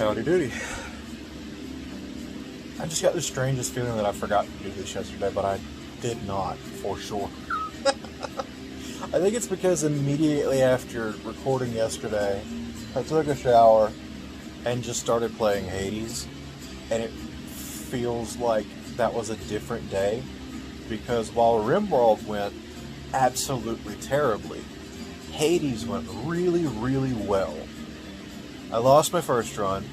Howdy doody. I just got the strangest feeling that I forgot to do this yesterday, but I did not, for sure. I think it's because immediately after recording yesterday, I took a shower and just started playing Hades, and it feels like that was a different day, because while RimWorld went absolutely terribly, Hades went really, really well. I lost my first run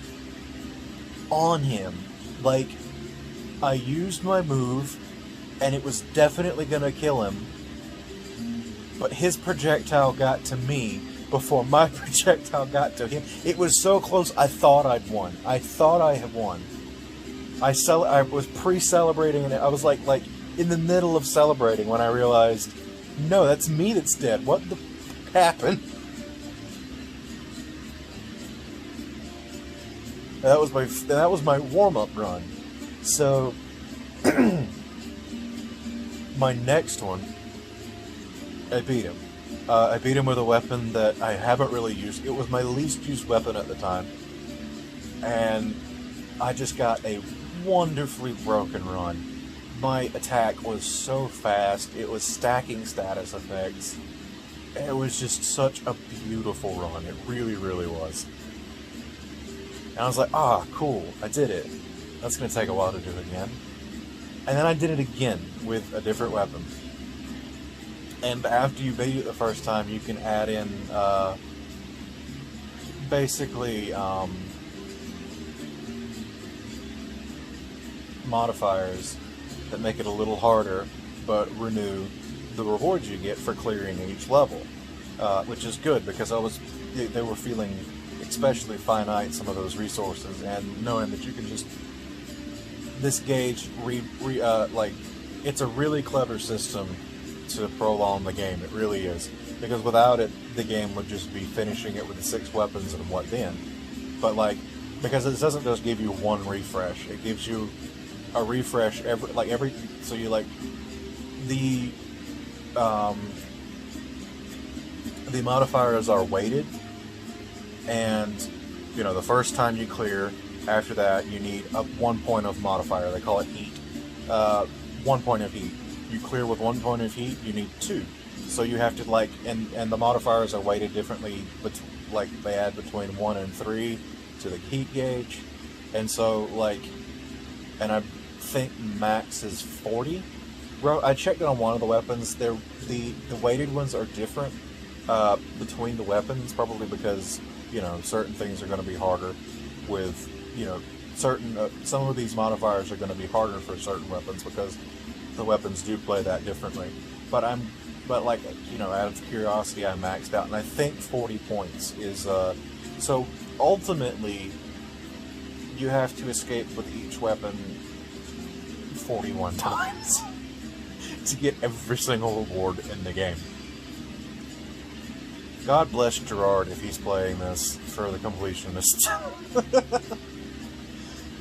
on him. Like, I used my move, and it was definitely gonna kill him, but his projectile got to me before my projectile got to him. It was so close, I thought I'd won. I thought I had won. I was pre-celebrating, and I was like in the middle of celebrating when I realized, no, that's me that's dead. What the f happened? That was my warm-up run. So my next one, I beat him. I beat him with a weapon that I haven't really used. It was my least used weapon at the time, and I just got a wonderfully broken run. My attack was so fast. It was stacking status effects. It was just such a beautiful run. It really, really was. And I was like, cool, I did it. That's going to take a while to do it again. And then I did it again with a different weapon. And after you beat it the first time, you can add in, basically, modifiers that make it a little harder, but renew the rewards you get for clearing each level. Which is good, because they were feeling especially finite, some of those resources, and knowing that you can just disgauge, it's a really clever system to prolong the game. It really is, because without it, the game would just be finishing it with the 6 weapons and what then. But because it doesn't just give you one refresh, it gives you a refresh every. So you the modifiers are weighted. And, the first time you clear, after that, you need 1 point of modifier. They call it heat. 1 point of heat. You clear with 1 point of heat, you need 2. So you have to, and the modifiers are weighted differently, they add between 1 and 3 to the heat gauge. And so, and I think max is 40. I checked it on one of the weapons. The weighted ones are different between the weapons, probably because certain things are going to be harder with, some of these modifiers are going to be harder for certain weapons because the weapons do play that differently. But out of curiosity, I maxed out, and I think 40 points is, so ultimately, you have to escape with each weapon 41 times to get every single reward in the game. God bless Gerard if he's playing this for the completionists.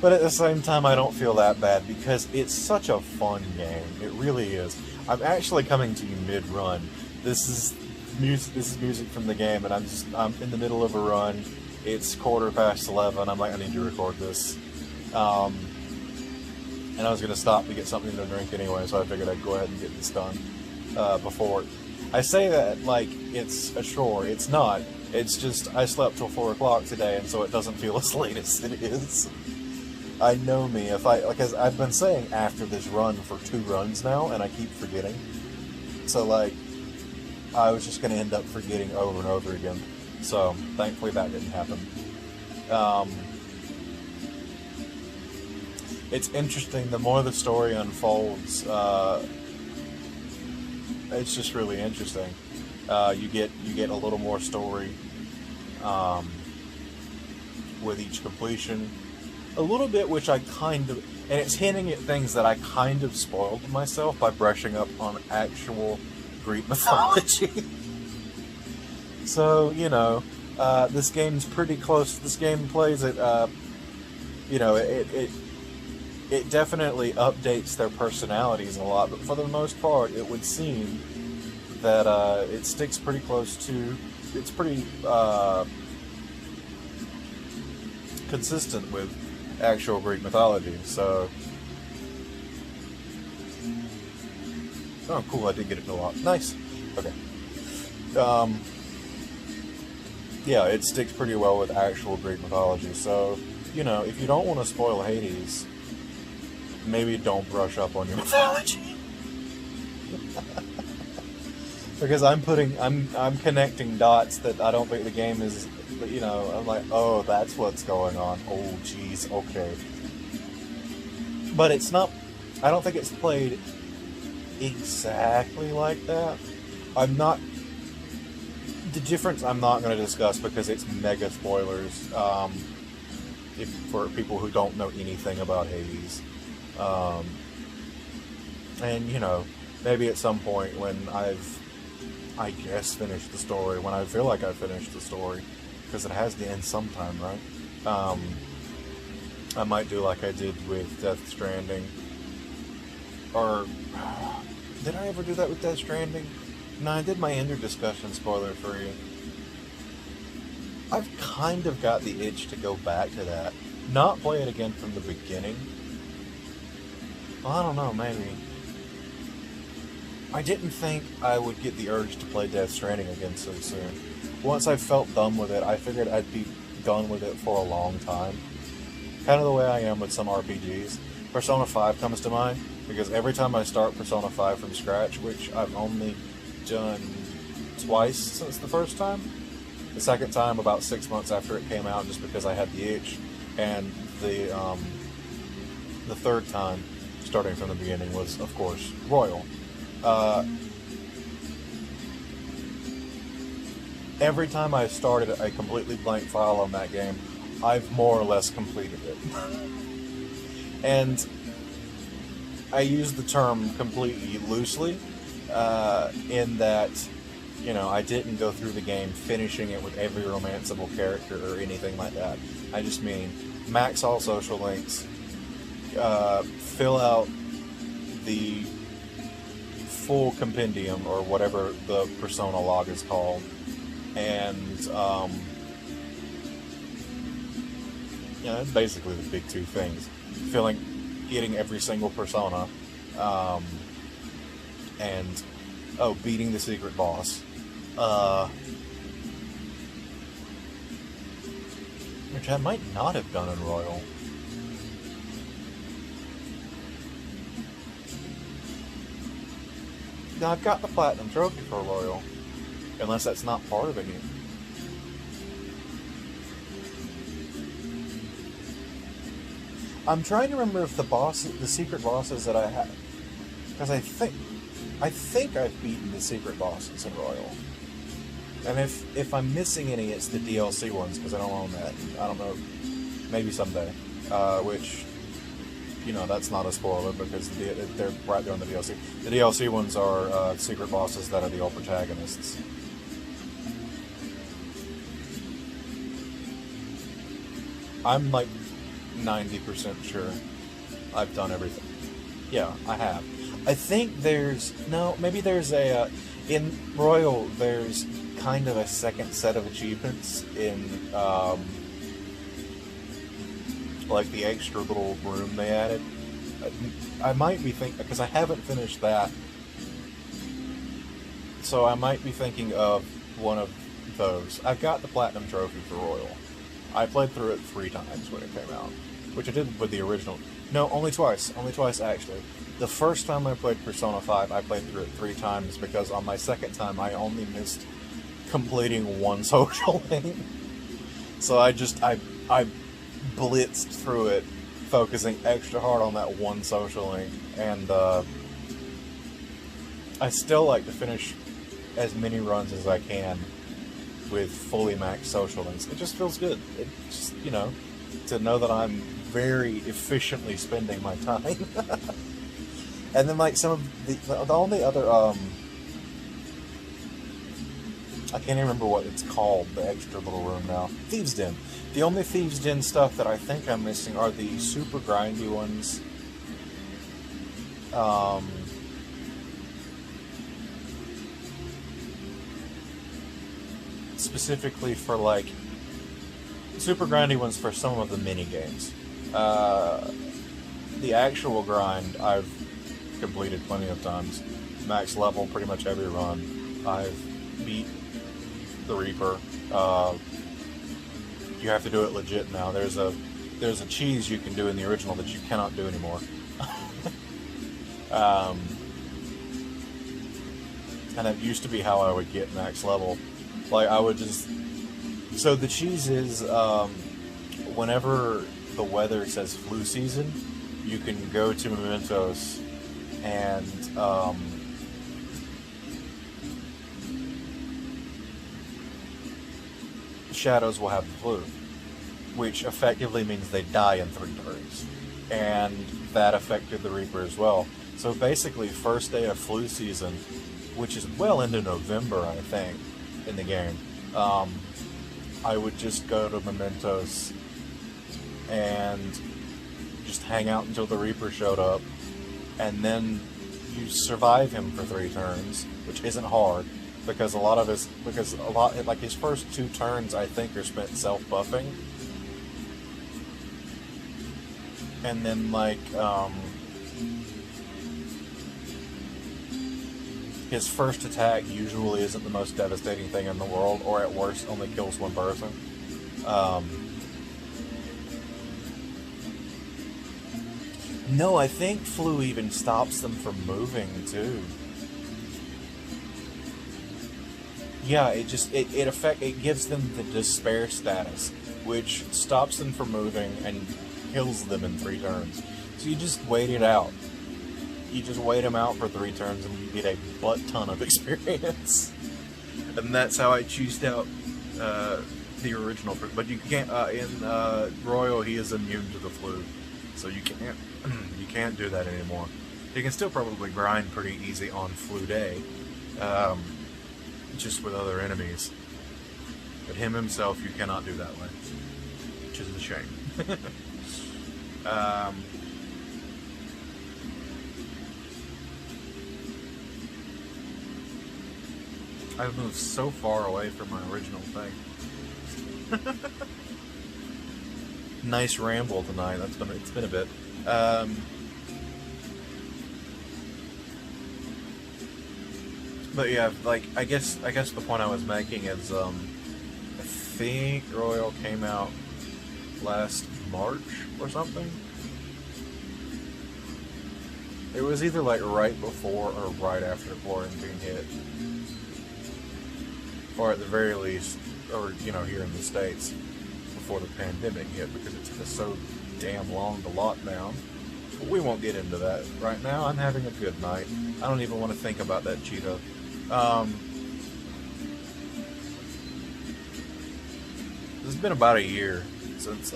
But at the same time, I don't feel that bad because it's such a fun game. It really is. I'm actually coming to you mid-run. This is music from the game, and I'm in the middle of a run. It's 11:15. I'm like, I need to record this. And I was going to stop to get something to drink anyway, so I figured I'd go ahead and get this done before. I say that like it's a chore. It's not. It's just I slept till 4 o'clock today, and so it doesn't feel as late as it is. I know me. Because I've been saying after this run for 2 runs now, and I keep forgetting. So I was just going to end up forgetting over and over again. So thankfully that didn't happen. It's interesting. The more the story unfolds, it's just really interesting. You get a little more story with each completion. A little bit, which I kind of... And it's hinting at things that I kind of spoiled myself by brushing up on actual Greek mythology. So, this game's pretty close. This game plays it, it definitely updates their personalities a lot, but for the most part, it would seem that it sticks pretty close to... It's pretty consistent with actual Greek mythology. So, oh, cool! I did get it in a lot. Nice. Okay. Yeah, it sticks pretty well with actual Greek mythology. So, you know, if you don't want to spoil Hades, maybe don't brush up on your mythology. Because I'm connecting dots that I don't think the game is, you know, I'm like, oh, that's what's going on. Oh, jeez, okay. But it's not, I don't think it's played exactly like that. The difference I'm not going to discuss because it's mega spoilers, for people who don't know anything about Hades. And, you know, maybe at some point when I guess finished the story, when I feel like I've finished the story, because it has to end sometime, right? I might do like I did with Death Stranding. Or, did I ever do that with Death Stranding? No, I did my Ender discussion spoiler free. I've kind of got the itch to go back to that. Not play it again from the beginning. Well, I don't know, maybe. I didn't think I would get the urge to play Death Stranding again so soon. Once I felt done with it, I figured I'd be done with it for a long time. Kind of the way I am with some RPGs. Persona 5 comes to mind, because every time I start Persona 5 from scratch, which I've only done twice since the first time. The second time about 6 months after it came out, just because I had the itch, and the third time, starting from the beginning, was of course Royal. Every time I started a completely blank file on that game, I've more or less completed it. And I use the term completely loosely, in that, you know, I didn't go through the game finishing it with every romanceable character or anything like that. I just mean max all social links, fill out the full compendium or whatever the Persona log is called, and you know, basically the big two things: getting every single Persona, and beating the secret boss. Which I might not have done in Royal. Now, I've got the Platinum Trophy for Royal, unless that's not part of it here. I'm trying to remember if the secret bosses that I had, because I think I've beaten the secret bosses in Royal. And if I'm missing any, it's the DLC ones, because I don't own that. I don't know, maybe someday. Which, you know, that's not a spoiler, because they're right there on the DLC. The DLC ones are secret bosses that are the old protagonists. I'm like 90% sure I've done everything. Yeah, I have. I think maybe there's in Royal, there's kind of a second set of achievements in, like the extra little room they added. I might be thinking, because I haven't finished that, so I might be thinking of one of those. I've got the Platinum Trophy for Royal. I played through it 3 times when it came out, which I did with the original. No, only twice actually. The first time I played Persona 5, I played through it 3 times, because on my second time I only missed completing one social link. So I blitzed through it, focusing extra hard on that one social link, and I still like to finish as many runs as I can with fully maxed social links. It just feels good. It just, you know, to know that I'm very efficiently spending my time. And then, like, some of the only other, I can't even remember what it's called, the extra little room now. Thieves' Den. The only Thieves' Den stuff that I think I'm missing are the super grindy ones. Specifically for, like, super grindy ones for some of the mini games. Uh, the actual grind I've completed plenty of times. Max level pretty much every run. I've beat the Reaper. You have to do it legit now. There's a cheese you can do in the original that you cannot do anymore. um, and that used to be how I would get max level. Like I would just so the cheese is whenever the weather says flu season, you can go to Mementos and shadows will have the flu, which effectively means they die in 3 turns. And that affected the Reaper as well. So basically, first day of flu season, which is well into November, I think, in the game, I would just go to Mementos and just hang out until the Reaper showed up, and then you survive him for 3 turns, which isn't hard. Because like his first 2 turns, I think, are spent self-buffing. And then, like, his first attack usually isn't the most devastating thing in the world, or at worst, only kills 1 person. No, I think flu even stops them from moving, too. Yeah, it gives them the despair status, which stops them from moving and kills them in 3 turns. So you just wait it out. You just wait them out for 3 turns and you get a butt ton of experience. And that's how I choosed out the original. But you can't in Royal. He is immune to the flu, so you can't do that anymore. You can still probably grind pretty easy on flu day. Just with other enemies. But him himself, you cannot do that way. Which is a shame. I've moved so far away from my original thing. Nice ramble tonight. It's been a bit. But yeah, like I guess the point I was making is I think Royal came out last March or something. It was either like right before or right after quarantine hit. Or at the very least, or here in the States, before the pandemic hit, because it took us so damn long to lock down. But we won't get into that right now. I'm having a good night. I don't even want to think about that Cheeto. It's been about a year since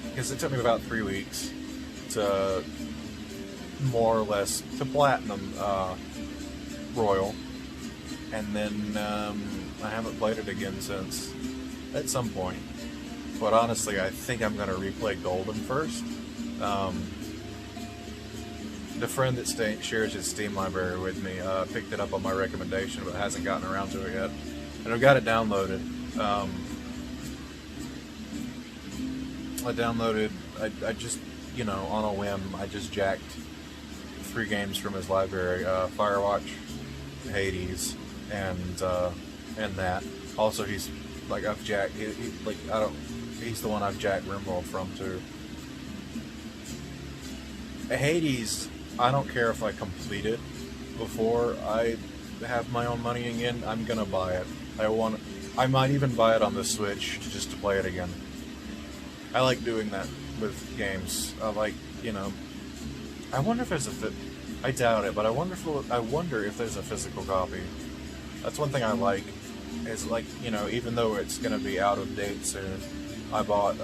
because it took me about 3 weeks to more or less to platinum Royal, and then I haven't played it again since at some point. But honestly, I think I'm gonna replay Golden first. The friend that shares his Steam library with me picked it up on my recommendation, but hasn't gotten around to it yet. And I've got it downloaded. I just, on a whim, I just jacked 3 games from his library: Firewatch, Hades, and that. Also, he's like I've jacked. He's the one I've jacked RimWorld from too. Hades, I don't care if I complete it before I have my own money again. I'm gonna buy it. I might even buy it on the Switch just to play it again. I like doing that with games. I wonder if there's I doubt it, but I wonder if there's a physical copy. That's one thing I like. Is even though it's gonna be out of date soon, I bought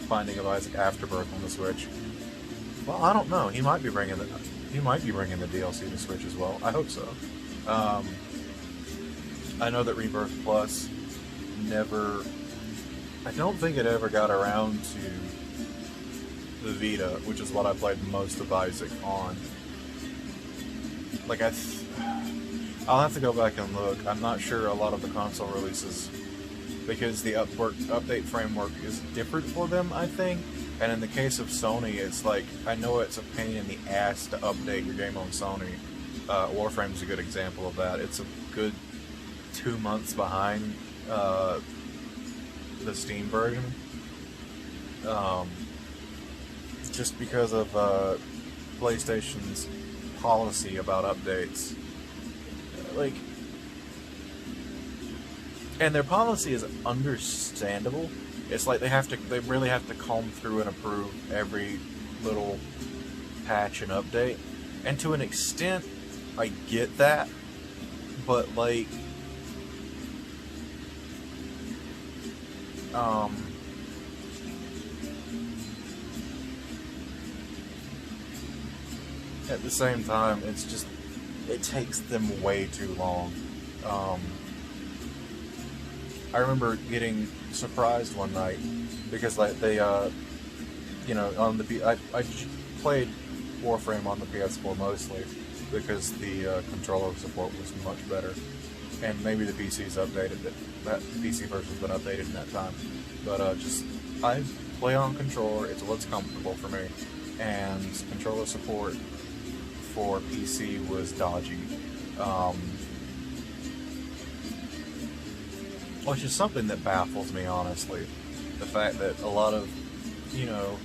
Binding of Isaac Afterbirth on the Switch. Well, I don't know. He might be bringing the DLC to Switch as well. I hope so. I know that Rebirth Plus I don't think it ever got around to the Vita, which is what I played most of Isaac on. I'll have to go back and look. I'm not sure a lot of the console releases because the update framework is different for them, I think. And in the case of Sony, it's like, I know it's a pain in the ass to update your game on Sony. Warframe's a good example of that. It's a good 2 months behind the Steam version. Just because of PlayStation's policy about updates. Like, and their policy is understandable. It's like they really have to comb through and approve every little patch and update. And to an extent, I get that, but like, at the same time, it's just, it takes them way too long. I remember getting surprised one night because like they, you know, on the I played Warframe on the PS4 mostly because the controller support was much better, and maybe the PC's updated it. That PC version's been updated in that time, but just I play on controller. It's what's comfortable for me, and controller support for PC was dodgy. Which is something that baffles me, honestly. The fact that a lot of, you know,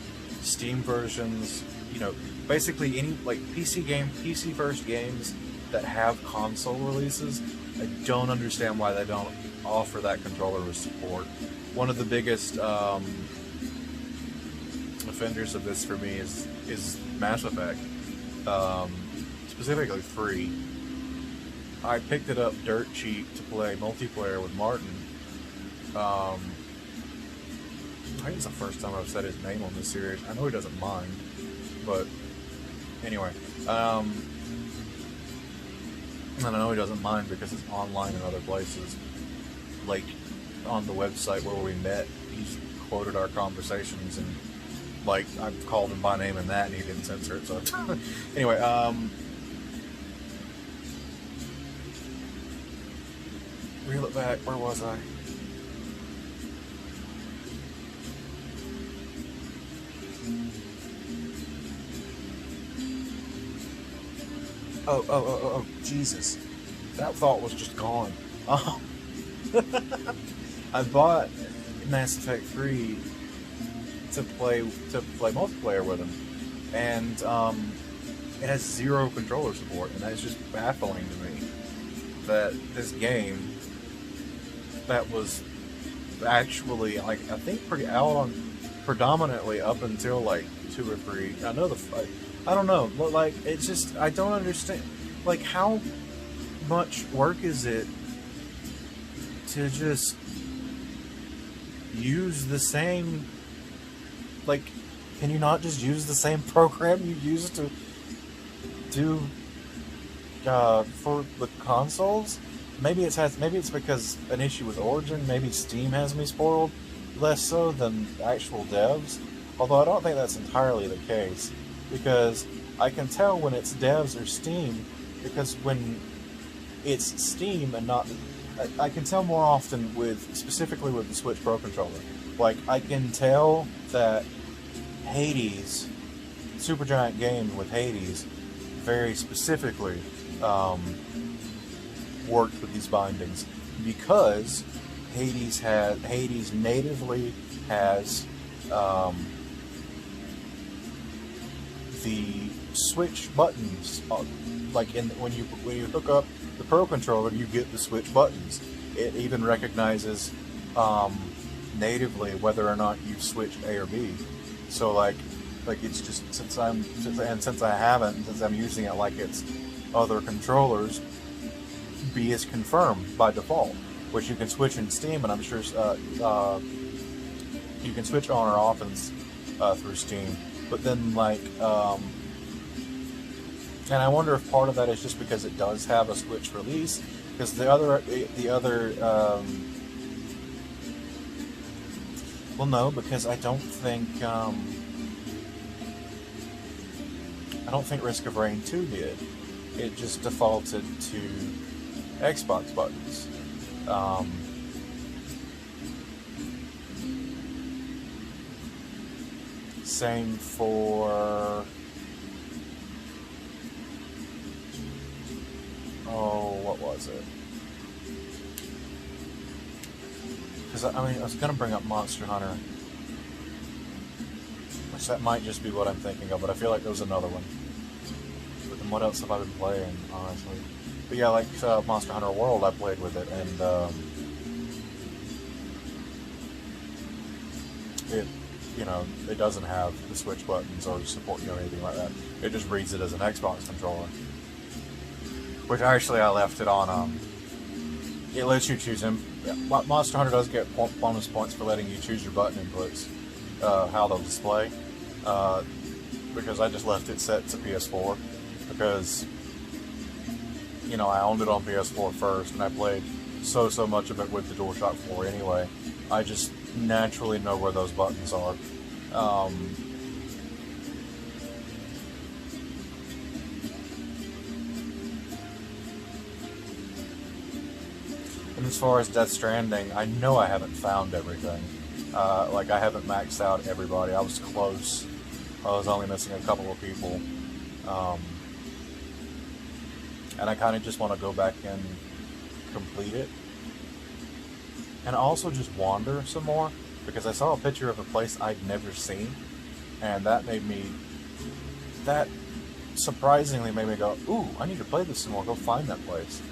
Steam versions, you know, basically any, like, PC first games that have console releases, I don't understand why they don't offer that controller with support. One of the biggest offenders of this for me is Mass Effect, specifically 3. I picked it up dirt cheap to play multiplayer with Martin. I think it's the first time I've said his name on this series. I know he doesn't mind, but anyway. And I know he doesn't mind because it's online in other places. Like, on the website where we met, he's quoted our conversations, and, like, I've called him by name in that, and he didn't censor it, so... Anyway, reel it back, where was I? Oh, Jesus. That thought was just gone. Oh. I bought Mass Effect 3 to play multiplayer with him, and it has 0 controller support, and that is just baffling to me that this game that was actually, like, I think pretty out on predominantly up until like 2 or 3. I know I don't know, but like, it's just, I don't understand, like, how much work is it to just use the same, like, can you not just use the same program you used to do for the consoles? Maybe it's because an issue with Origin, maybe Steam has me spoiled, less so than actual devs, although I don't think that's entirely the case, because I can tell when it's devs or Steam, because when it's Steam and not, I can tell more often specifically with the Switch Pro Controller. Like, I can tell that Hades, Supergiant Games with Hades, very specifically worked with these bindings, because Hades natively has the Switch buttons, like when you hook up the Pro Controller, you get the Switch buttons. It even recognizes natively whether or not you've switched A or B. So like it's just since I'm using it like it's other controllers, B is confirmed by default, which you can switch in Steam, and I'm sure you can switch on or off through Steam. But then, like, and I wonder if part of that is just because it does have a Switch release, because the other, well, no, because I don't think Risk of Rain 2 did. It just defaulted to Xbox buttons. Same for... Oh, what was it? Because, I mean, I was going to bring up Monster Hunter. Which that might just be what I'm thinking of, but I feel like there was another one. But then what else have I been playing, honestly? But yeah, like Monster Hunter World, I played with it, and it, you know, it doesn't have the switch buttons or support, you know, anything like that. It just reads it as an Xbox controller. Which actually I left it on, it lets you choose them. Monster Hunter does get bonus points for letting you choose your button inputs, how they'll display. Because I just left it set to PS4, because, you know, I owned it on PS4 first, and I played so much of it with the DualShock 4 anyway. I just naturally know where those buttons are. And as far as Death Stranding, I know I haven't found everything. Like, I haven't maxed out everybody. I was close. I was only missing a couple of people. And I kind of just want to go back and complete it. And also just wander some more, because I saw a picture of a place I'd never seen, and that surprisingly made me go, ooh, I need to play this some more, go find that place.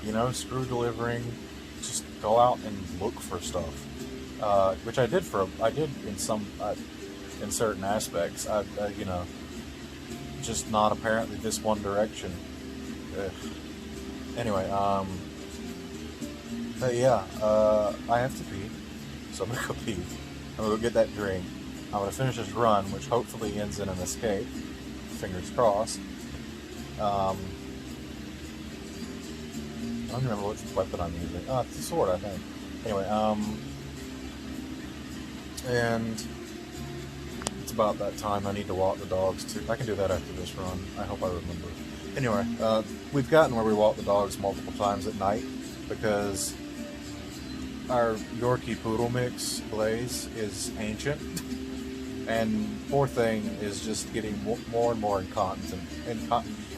You know, screw delivering, just go out and look for stuff. Which I did in certain aspects. You know, just not apparently this one direction. Ugh. Anyway, but yeah, I have to pee, so I'm gonna go pee. I'm gonna go get that drink. I'm gonna finish this run, which hopefully ends in an escape. Fingers crossed. I don't remember which weapon I'm using. Oh, it's a sword, I think. Anyway, and it's about that time I need to walk the dogs too. I can do that after this run. I hope I remember. Anyway, we've gotten where we walk the dogs multiple times at night, because our Yorkie Poodle mix, Blaze, is ancient, and poor thing is just getting more and more incontinent.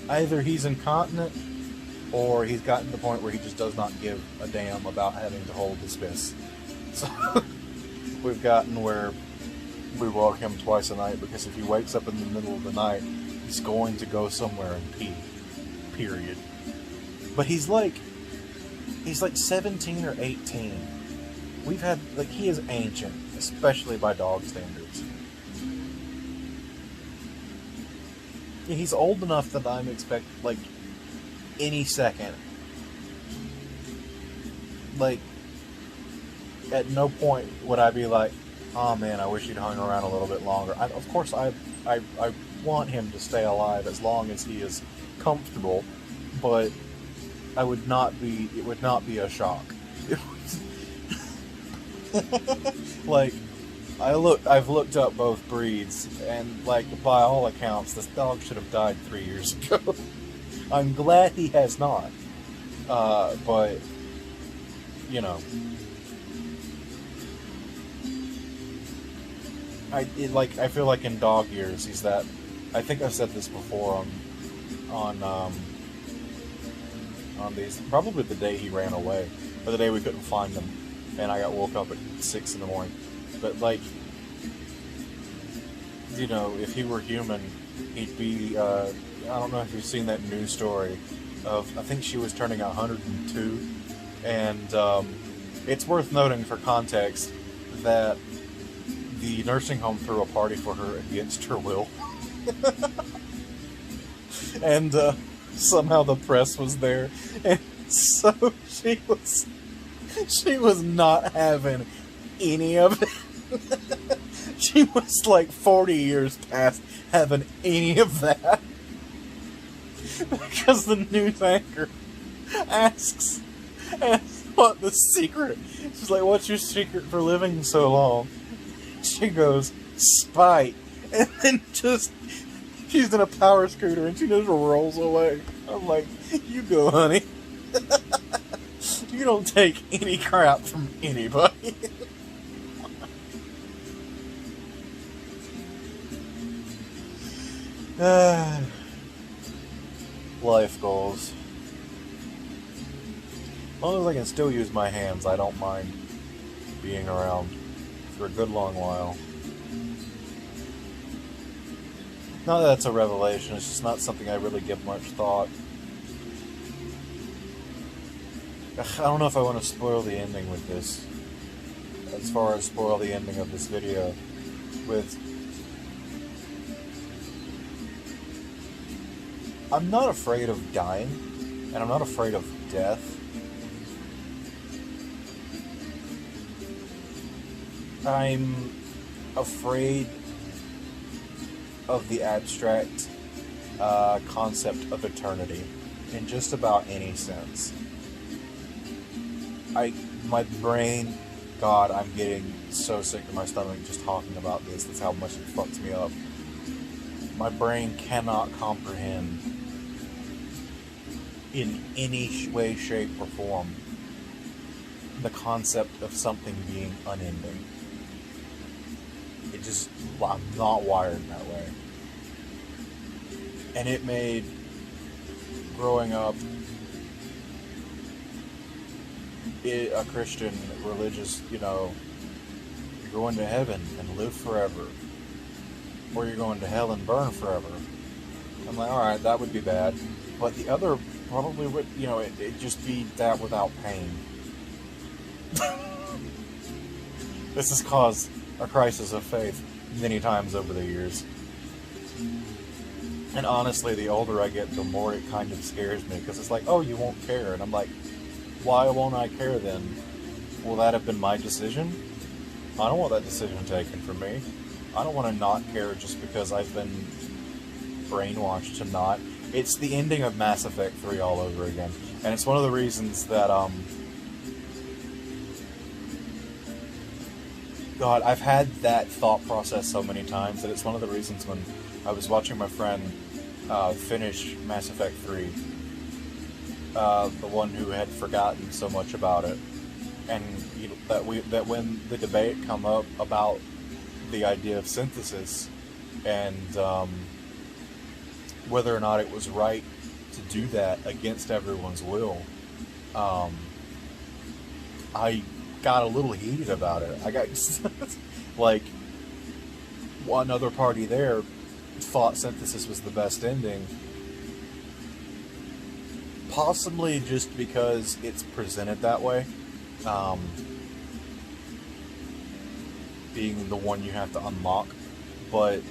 Either he's incontinent, or he's gotten to the point where he just does not give a damn about having to hold his fist. So we've gotten where we walk him twice a night, because if he wakes up in the middle of the night, he's going to go somewhere and pee. Period. But he's like 17 or 18. We've had, like, he is ancient, especially by dog standards. He's old enough that I'm expecting, like, any second. Like, at no point would I be like, oh man, I wish he'd hung around a little bit longer. Of course, I want him to stay alive as long as he is comfortable, but it would not be a shock. Like, I've looked up both breeds, and, like, by all accounts, this dog should have died 3 years ago. I'm glad he has not. But, you know, I feel like in dog years, he's that. I think I've said this before on these. Probably the day he ran away, or the day we couldn't find him, and I got woke up at 6 in the morning. But, like, you know, if he were human, he'd be. I don't know if you've seen that news story of, I think she was turning 102, and it's worth noting for context that the nursing home threw a party for her against her will. And somehow the press was there, and so she was not having any of it. She was like 40 years past having any of that. Because the news anchor asks what the secret. She's like, what's your secret for living so long? She goes, spite. And then she's in a power scooter and she just rolls away. I'm like, you go, honey. You don't take any crap from anybody. Life goals. As long as I can still use my hands, I don't mind being around for a good long while. Not that that's a revelation, it's just not something I really give much thought. I don't know if I want to spoil the ending with this. As far as spoil the ending of this video. I'm not afraid of dying, and I'm not afraid of death. I'm afraid of the abstract concept of eternity in just about any sense. My brain, God, I'm getting so sick to my stomach just talking about this. That's how much it fucks me up. My brain cannot comprehend in any way, shape, or form the concept of something being unending. I'm not wired that way. And it made growing up a Christian, religious, you're going to heaven and live forever, or you're going to hell and burn forever. I'm like, alright, that would be bad. But the other probably would, it'd just be that without pain. This has caused a crisis of faith many times over the years. And honestly, the older I get, the more it kind of scares me, because it's like, oh, you won't care. And I'm like, why won't I care then? Will that have been my decision? I don't want that decision taken from me. I don't want to not care just because I've been brainwashed to not. It's the ending of Mass Effect 3 all over again. And it's one of the reasons that, God, I've had that thought process so many times that it's one of the reasons when I was watching my friend finish Mass Effect 3, the one who had forgotten so much about it, and that when the debate come up about the idea of synthesis and whether or not it was right to do that against everyone's will, I got a little heated about it. I got like, one other party there thought synthesis was the best ending, possibly just because it's presented that way, being the one you have to unlock. But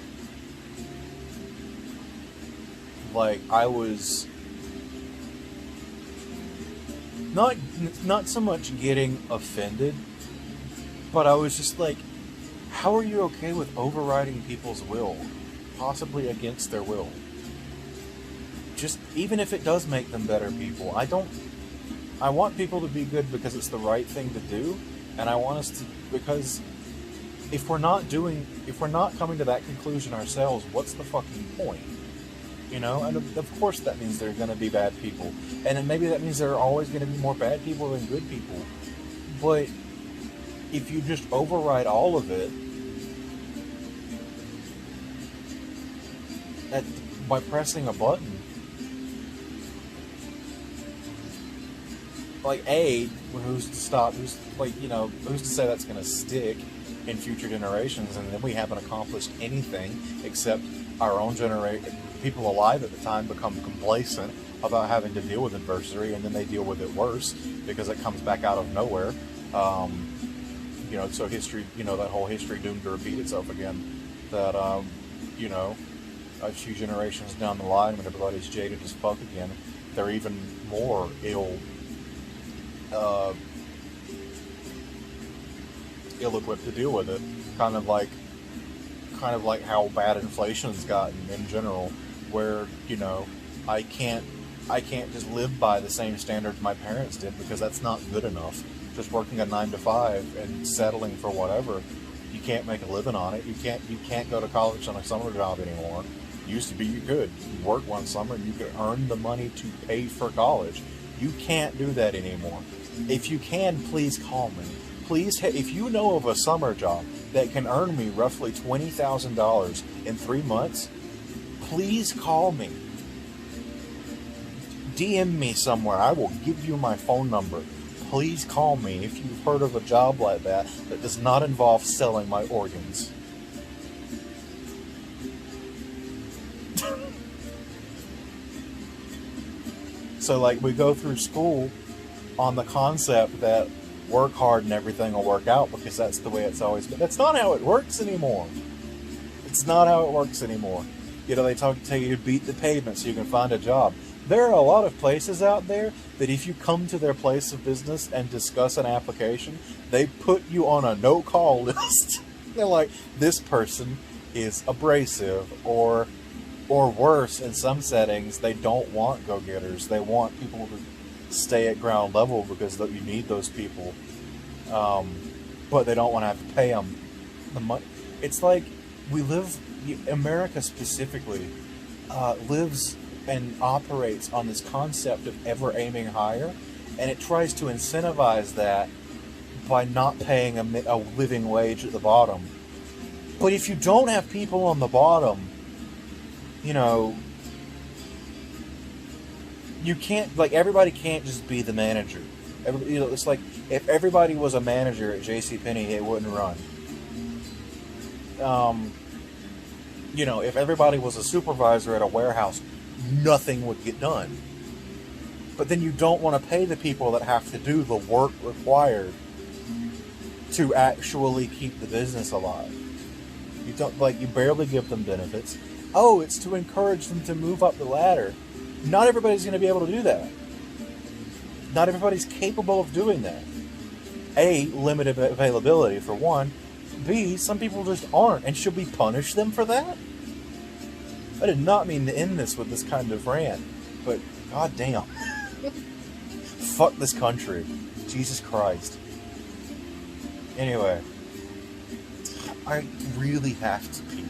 like, I was not so much getting offended, but I was just like, how are you okay with overriding people's will, possibly against their will? Just, even if it does make them better people, I want people to be good because it's the right thing to do, and I want us to, because if we're not coming to that conclusion ourselves, what's the fucking point? And of course that means there are going to be bad people. And then maybe that means there are always going to be more bad people than good people. But if you just override all of it by pressing a button, like, who's to stop? Who's to say that's going to stick in future generations? And then we haven't accomplished anything except our own generation. People alive at the time become complacent about having to deal with adversity, and then they deal with it worse because it comes back out of nowhere. So history, that whole history doomed to repeat itself again. That, a few generations down the line, when everybody's jaded as fuck again, they're even more ill-equipped to deal with it. Kind of like how bad inflation's gotten in general, where, I can't just live by the same standards my parents did, because that's not good enough. Just working a 9 to 5 and settling for whatever, you can't make a living on it. You can't go to college on a summer job anymore. Used to be you could. You work one summer and you could earn the money to pay for college. You can't do that anymore. If you can, please call me. Please, if you know of a summer job that can earn me roughly $20,000 in 3 months, please call me. DM me somewhere. I will give you my phone number. Please call me if you've heard of a job like that that does not involve selling my organs. So, like, we go through school on the concept that work hard and everything will work out because that's the way it's always been. That's not how it works anymore. It's not how it works anymore. You know, they tell you to beat the pavement so you can find a job. There are a lot of places out there that if you come to their place of business and discuss an application, they put you on a no-call list. They're like, this person is abrasive, or worse, in some settings, they don't want go-getters. They want people to stay at ground level because you need those people. But they don't want to have to pay them the money. It's like America specifically lives and operates on this concept of ever aiming higher, and it tries to incentivize that by not paying a living wage at the bottom. But if you don't have people on the bottom, you know, you can't, like, everybody can't just be the manager. You know, it's like, if everybody was a manager at JCPenney, it wouldn't run. You know, if everybody was a supervisor at a warehouse, nothing would get done. But then you don't want to pay the people that have to do the work required to actually keep the business alive. You don't, like, you barely give them benefits. Oh, it's to encourage them to move up the ladder. Not everybody's going to be able to do that. Not everybody's capable of doing that. A, limited availability, for one. B, some people just aren't, and should we punish them for that? I did not mean to end this with this kind of rant, but goddamn. Fuck this country. Jesus Christ. Anyway, I really have to pee.